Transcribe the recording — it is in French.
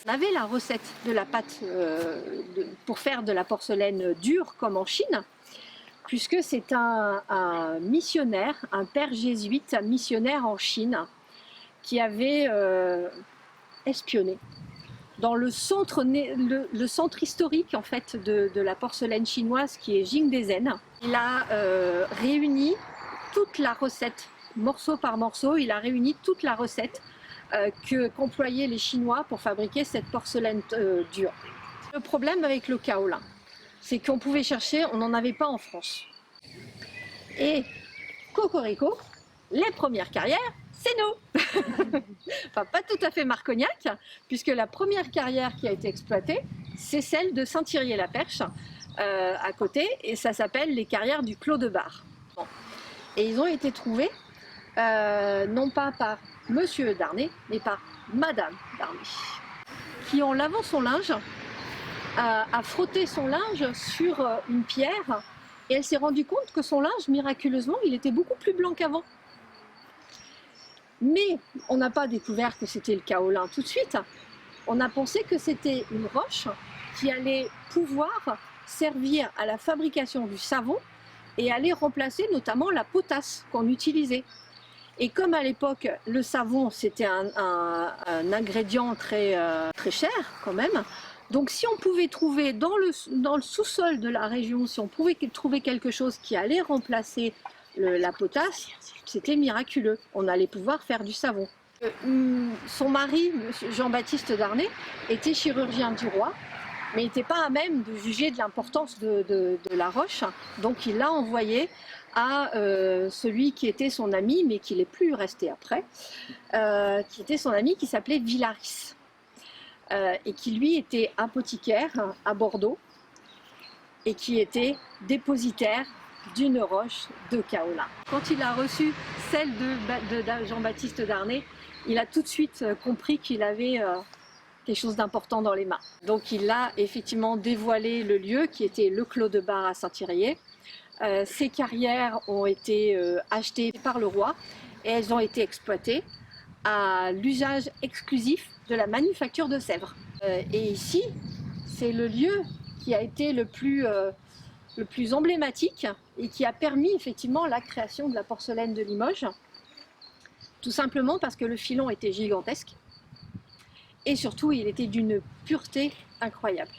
On avait la recette de la pâte pour faire de la porcelaine dure comme en Chine, puisque c'est un missionnaire, un père jésuite, un missionnaire en Chine, qui avait espionné dans le centre historique en fait de la porcelaine chinoise, qui est Jingdezhen. Il a réuni toute la recette, morceau par morceau, il a réuni toute la recette qu'employaient les Chinois pour fabriquer cette porcelaine dure. Le problème avec le kaolin, c'est qu'on pouvait chercher, on n'en avait pas en France. Et cocorico, les premières carrières, c'est nous. Enfin, pas tout à fait Marcognac, puisque la première carrière qui a été exploitée, c'est celle de Saint-Thirier-la-Perche, à côté, et ça s'appelle les carrières du Clos de Bar. Bon. Et ils ont été trouvés, non pas par Monsieur Darnay, mais par Madame Darnay, qui, en lavant son linge, a frotté son linge sur une pierre, et elle s'est rendue compte que son linge, miraculeusement, il était beaucoup plus blanc qu'avant. Mais on n'a pas découvert que c'était le kaolin tout de suite. On a pensé que c'était une roche qui allait pouvoir servir à la fabrication du savon et aller remplacer notamment la potasse qu'on utilisait. Et comme à l'époque, le savon, c'était un ingrédient très cher quand même, donc si on pouvait trouver dans le sous-sol de la région, si on pouvait trouver quelque chose qui allait remplacer la potasse, c'était miraculeux. On allait pouvoir faire du savon. Son mari, Jean-Baptiste Darnay, était chirurgien du roi, mais il n'était pas à même de juger de l'importance de la roche, donc il l'a envoyé à celui qui était son ami, mais qui n'est plus resté après, qui était son ami, qui s'appelait Villaris, et qui lui était apothicaire à Bordeaux, et qui était dépositaire d'une roche de kaolin. Quand il a reçu celle de Jean-Baptiste Darnay, il a tout de suite compris qu'il avait quelque chose d'important dans les mains. Donc il a effectivement dévoilé le lieu qui était le Clos de Bar à Saint-Thirier. Ces carrières ont été achetées par le roi et elles ont été exploitées à l'usage exclusif de la manufacture de Sèvres. Et ici, c'est le lieu qui a été le plus emblématique et qui a permis effectivement la création de la porcelaine de Limoges, tout simplement parce que le filon était gigantesque et surtout il était d'une pureté incroyable.